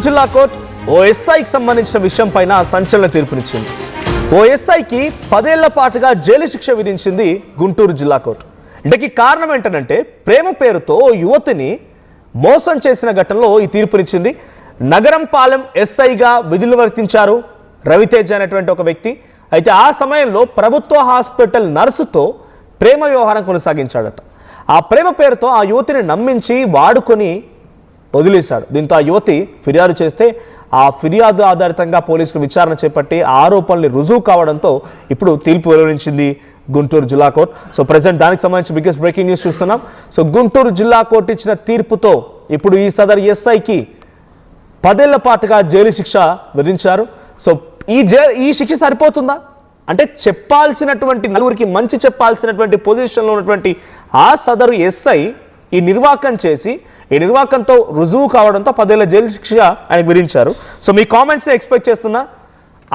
జిల్లా కోర్టు ఓ ఎస్ఐకి సంబంధించిన విషయం పైన సంచలన తీర్పునిచ్చింది. ఓ ఎస్ఐకి 10 ఏళ్ల పాటుగా జైలు శిక్ష విధించింది గుంటూరు జిల్లా కోర్టు. ఇంతకీ కారణం ఏంటంటే ప్రేమ పేరుతో ఓ యువతిని మోసం చేసిన ఘటనలో ఈ తీర్పునిచ్చింది. నగరంపాలెం ఎస్ఐగా విధులు వర్తించారు రవితేజ అనేటువంటి ఒక వ్యక్తి. అయితే ఆ సమయంలో ప్రభుత్వ హాస్పిటల్ నర్సుతో ప్రేమ వ్యవహారం కొనసాగించాడట. ఆ ప్రేమ పేరుతో ఆ యువతిని నమ్మించి వాడుకొని వదిలేశాడు. దీంతో ఆ యువతి ఫిర్యాదు చేస్తే ఆ ఫిర్యాదు ఆధారితంగా పోలీసులు విచారణ చేపట్టి ఆరోపణలు రుజువు కావడంతో ఇప్పుడు తీర్పు వెలువరించింది గుంటూరు జిల్లా కోర్టు. సో ప్రెసెంట్ దానికి సంబంధించి బిగ్గెస్ట్ బ్రేకింగ్ న్యూస్ చూస్తున్నాం. సో గుంటూరు జిల్లా కోర్టు ఇచ్చిన తీర్పుతో ఇప్పుడు ఈ సదరు ఎస్ఐకి 10 ఏళ్ల పాటుగా జైలు శిక్ష విధించారు. సో ఈ శిక్ష సరిపోతుందా అంటే చెప్పాల్సినటువంటి నలుగురికి మంచి చెప్పాల్సినటువంటి పొజిషన్లో ఉన్నటువంటి ఆ సదరు ఎస్ఐ ఈ నిర్వాకం చేసి ఈ నిర్వాకంతో రుజువు కావడంతో 10 ఏళ్ల జైలు శిక్ష ఆయనకు విధించారు. సో మీ కామెంట్స్ని ఎక్స్పెక్ట్ చేస్తున్నా.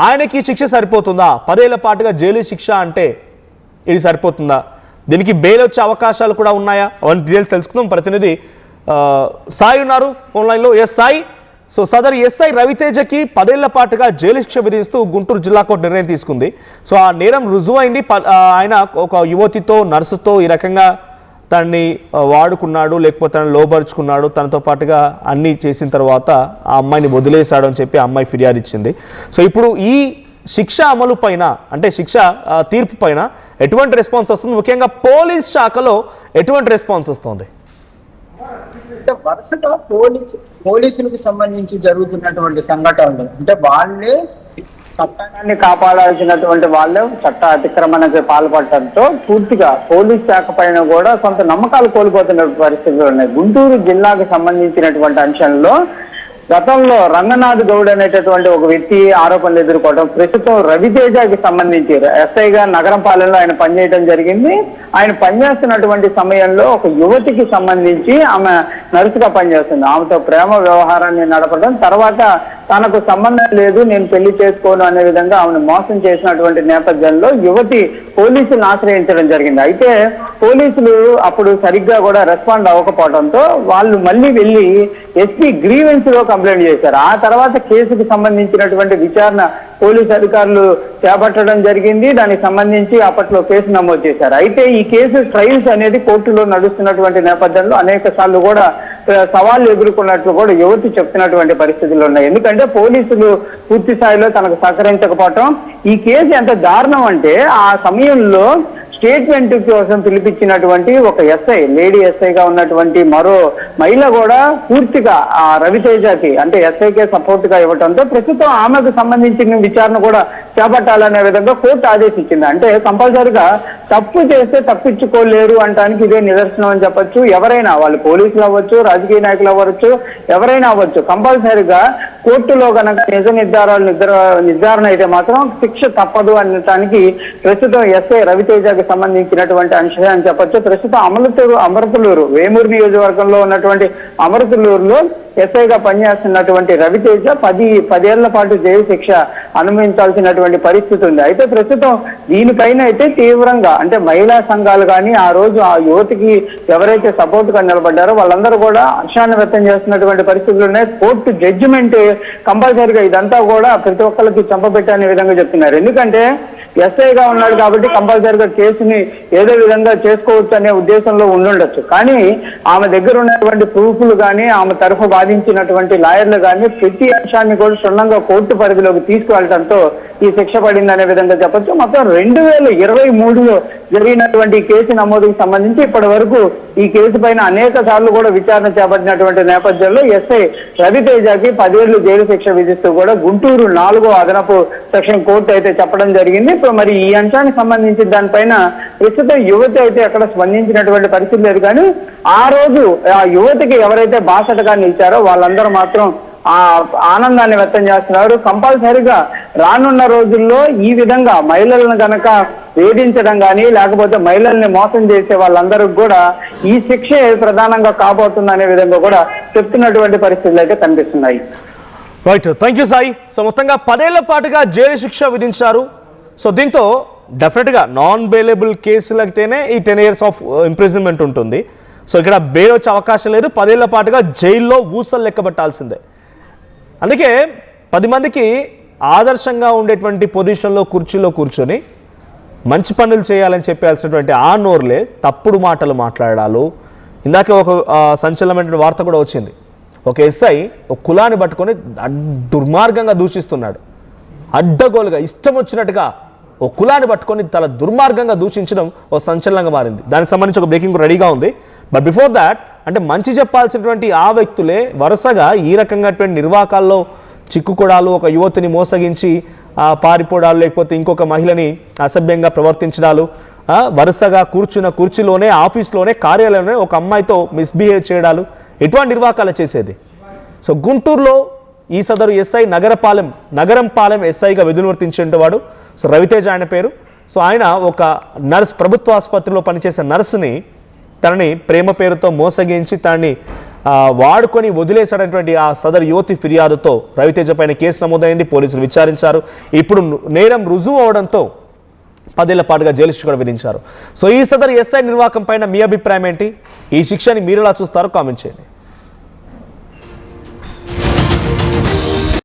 ఆయనకి ఈ శిక్ష సరిపోతుందా? 10 ఏళ్ల పాటుగా జైలు శిక్ష అంటే ఇది సరిపోతుందా? దీనికి బెయిల్ వచ్చే అవకాశాలు కూడా ఉన్నాయా? అవన్నీ డీటెయిల్స్ తెలుసుకుందాం. ప్రతినిధి సాయి ఉన్నారు ఆన్లైన్లో. ఎస్ సాయి, సో సదరు ఎస్ఐ రవితేజకి 10 ఏళ్ల పాటుగా జైలు శిక్ష విధిస్తూ గుంటూరు జిల్లా కోర్టు నిర్ణయం తీసుకుంది. సో ఆ నేరం రుజువు అయింది. ఆయన ఒక యువతితో నర్సుతో ఈ రకంగా తనని వాడుకున్నాడు, లేకపోతే తనని లోపరుచుకున్నాడు, తనతో పాటుగా అన్నీ చేసిన తర్వాత ఆ అమ్మాయిని వదిలేశాడు అని చెప్పి ఆ అమ్మాయి ఫిర్యాదు ఇచ్చింది. సో ఇప్పుడు ఈ శిక్ష అమలు పైన అంటే శిక్ష తీర్పు పైన ఎటువంటి రెస్పాన్స్ వస్తుంది? ముఖ్యంగా పోలీస్ శాఖలో ఎటువంటి రెస్పాన్స్ వస్తుంది? వరుసగా పోలీసులకు సంబంధించి జరుగుతున్నటువంటి సంఘటనలు అంటే వాళ్ళే చట్టాన్ని కాపాడాల్సినటువంటి వాళ్ళు చట్ట అతిక్రమణకు పాల్పడటంతో పూర్తిగా పోలీస్ శాఖ పైన కూడా కొంత నమ్మకాలు కోల్పోతున్న పరిస్థితులు ఉన్నాయి. గుంటూరు జిల్లాకు సంబంధించినటువంటి అంశంలో గతంలో రంగనాథ్ గౌడ్ అనేటటువంటి ఒక వ్యక్తి ఆరోపణలు ఎదుర్కోవడం, ప్రస్తుతం రవితేజకి సంబంధించి ఎస్ఐగా నగరంపాలెంలో ఆయన పనిచేయడం జరిగింది. ఆయన పనిచేస్తున్నటువంటి సమయంలో ఒక యువతికి సంబంధించి ఆమె నర్సుగా పనిచేస్తుంది. ఆమెతో ప్రేమ వ్యవహారాన్ని నడపడం, తర్వాత తనకు సంబంధం లేదు నేను పెళ్లి చేసుకోను అనే విధంగా ఆమెను మోసం చేసినటువంటి నేపథ్యంలో యువతి పోలీసులను ఆశ్రయించడం జరిగింది. అయితే పోలీసులు అప్పుడు సరిగ్గా కూడా రెస్పాండ్ అవ్వకపోవడంతో వాళ్ళు మళ్ళీ వెళ్ళి ఎస్పీ గ్రీవెన్స్ లో కంప్లైంట్ చేశారు. ఆ తర్వాత కేసుకు సంబంధించినటువంటి విచారణ పోలీసు అధికారులు చేపట్టడం జరిగింది. దానికి సంబంధించి అప్పట్లో కేసు నమోదు చేశారు. అయితే ఈ కేసు ట్రయల్స్ అనేది కోర్టులో నడుస్తున్నటువంటి నేపథ్యంలో అనేక సార్లు కూడా సవాళ్లు ఎదుర్కొన్నట్లు కూడా యువతి చెప్తున్నటువంటి పరిస్థితులు ఉన్నాయి. ఎందుకంటే పోలీసులు పూర్తి స్థాయిలో తనకు సహకరించకపోవటం, ఈ కేసు ఎంత దారుణం అంటే ఆ సమయంలో స్టేట్మెంట్ కోసం పిలిపించినటువంటి ఒక ఎస్ఐ, లేడీ ఎస్ఐగా ఉన్నటువంటి మరో మహిళ కూడా పూర్తిగా ఆ రవితేజకి అంటే ఎస్ఐకే సపోర్ట్ గా ఇవ్వడంతో ప్రస్తుతం ఆమెకు సంబంధించిన విచారణ కూడా చేపట్టాలనే విధంగా కోర్టు ఆదేశించింది. అంటే కంపల్సరిగా తప్పు చేస్తే తప్పించుకోలేరు అంటానికి ఇదే నిదర్శనం అని చెప్పొచ్చు. ఎవరైనా వాళ్ళు పోలీసులు అవ్వచ్చు, రాజకీయ నాయకులు అవ్వచ్చు, ఎవరైనా అవ్వచ్చు, కంపల్సరిగా కోర్టులో కనుక నిజ నిర్ధారణ అయితే మాత్రం శిక్ష తప్పదు అనటానికి ప్రస్తుతం ఎస్ఐ రవితేజకి సంబంధించినటువంటి అంశం అని చెప్పొచ్చు. ప్రస్తుతం అమరతులూరు వేమూరు నియోజకవర్గంలో ఉన్నటువంటి అమరతులూరులో ఎస్ఐగా పనిచేస్తున్నటువంటి రవితేజ 10 ఏళ్ల పాటు జైలు శిక్ష అనుభవించాల్సినటువంటి పరిస్థితి ఉంది. అయితే ప్రస్తుతం దీనిపైన అయితే తీవ్రంగా అంటే మహిళా సంఘాలు కానీ ఆ రోజు ఆ యువతికి ఎవరైతే సపోర్ట్ గా నిలబడ్డారో వాళ్ళందరూ కూడా హర్షాన్ని వ్యక్తం చేస్తున్నటువంటి పరిస్థితులు ఉన్నాయి. కోర్టు జడ్జిమెంట్ కంపల్సరీగా ఇదంతా కూడా ప్రతి ఒక్కరికి చంపబెట్టనే విధంగా చెప్తున్నారు. ఎందుకంటే ఎస్ఐగా ఉన్నాడు కాబట్టి కంపల్సరీగా కేసుని ఏదో విధంగా చేసుకోవచ్చు అనే ఉద్దేశంలో ఉండుండొచ్చు. కానీ ఆమె దగ్గర ఉన్నటువంటి ప్రూఫ్లు కానీ ఆమె తరఫు వాదించినటువంటి లాయర్లు కానీ ప్రతి అంశాన్ని కూడా క్షుణ్ణంగా కోర్టు పరిధిలోకి తీసుకువెళ్ళడంతో ఈ శిక్ష పడింది అనే విధంగా చెప్పొచ్చు. మొత్తం 2023లో జరిగినటువంటి కేసు నమోదుకు సంబంధించి ఇప్పటి వరకు ఈ కేసు పైన అనేక సార్లు కూడా విచారణ చేపట్టినటువంటి నేపథ్యంలో ఎస్ఐ రవితేజకి 10 ఏళ్లు జైలు శిక్ష విధిస్తూ కూడా గుంటూరు 4వ అదనపు సెక్షన్ కోర్టు అయితే చెప్పడం జరిగింది. ఇప్పుడు మరి ఈ అంశానికి సంబంధించి దానిపైన ప్రస్తుతం యువతి అయితే అక్కడ స్పందించినటువంటి పరిస్థితి లేదు. కానీ ఆ రోజు ఆ యువతికి ఎవరైతే బాసటగా నిలిచారో వాళ్ళందరూ మాత్రం ఆ ఆనందాన్ని వ్యక్తం చేస్తున్నారు. కంపల్సరిగా రానున్న రోజుల్లో ఈ విధంగా మహిళలను కనుక వేధించడం కానీ లేకపోతే మహిళల్ని మోసం చేసే వాళ్ళందరికీ కూడా ఈ శిక్షే ప్రధానంగా కాబోతుందనే విధంగా కూడా చెప్తున్నటువంటి పరిస్థితులు అయితే కనిపిస్తున్నాయి. Right, thank you Sai. So మొత్తంగా 10 ఏళ్ల పాటుగా జైలు శిక్ష విధించారు. సో దీంతో డెఫినెట్గా నాన్ బెయిలబుల్ కేసులకైతేనే ఈ 10 years ఆఫ్ ఇంప్రిజన్మెంట్ ఉంటుంది. సో ఇక్కడ బెయిల్ వచ్చే అవకాశం లేదు. 10 ఏళ్ల పాటుగా జైల్లో ఊసలు లెక్కబెట్టాల్సిందే. అందుకే 10 మందికి ఆదర్శంగా ఉండేటువంటి పొజిషన్లో కుర్చీలో కూర్చొని మంచి పనులు చేయాలని చెప్పాల్సినటువంటి ఆ నోర్లే తప్పుడు మాటలు మాట్లాడాలు. ఇందాక ఒక సంచలనమైన వార్త కూడా వచ్చింది. ఒక ఎస్ఐ ఒక కులాన్ని పట్టుకొని దుర్మార్గంగా దూషిస్తున్నాడు. అడ్డగోలుగా ఇష్టం వచ్చినట్టుగా ఒక కులాన్ని పట్టుకొని చాలా దుర్మార్గంగా దూషించడం ఒక సంచలనంగా మారింది. దానికి సంబంధించి ఒక బ్రేకింగ్ రెడీగా ఉంది. బట్ బిఫోర్ దాట్, అంటే మంచి చెప్పాల్సినటువంటి ఆ వ్యక్తులే వరుసగా ఈ రకంగా నిర్వాకాల్లో చిక్కుకోడాలు, ఒక యువతిని మోసగించి పారిపోవడాలు, లేకపోతే ఇంకొక మహిళని అసభ్యంగా ప్రవర్తించడాలు, వరుసగా కూర్చున్న కుర్చీలోనే, ఆఫీస్లోనే, కార్యాలయంలోనే ఒక అమ్మాయితో మిస్బిహేవ్ చేయడాలు, ఎటువంటి నిర్వాకాలు చేసేది. సో గుంటూరులో ఈ సదరు ఎస్ఐ నగరంపాలెం ఎస్ఐగా విధులు వర్తించేవాడు. సో రవితేజ ఆయన పేరు. సో ఆయన ఒక నర్స్, ప్రభుత్వ ఆసుపత్రిలో పనిచేసే నర్సుని తనని ప్రేమ పేరుతో మోసగించి తనని వాడుకొని వదిలేసాడటువంటి ఆ సదరు యువతి ఫిర్యాదుతో రవితేజ పైన కేసు నమోదైంది. పోలీసులు విచారించారు. ఇప్పుడు నేరం రుజువు అవడంతో 10 ఏళ్ల పాటుగా జైలు శిక్ష కూడా విధించారు. సో ఈ సదరు ఎస్ఐ నిర్వాకం పైన మీ అభిప్రాయం ఏంటి? ఈ శిక్షని మీరు ఎలా చూస్తారో కామెంట్ చేయండి.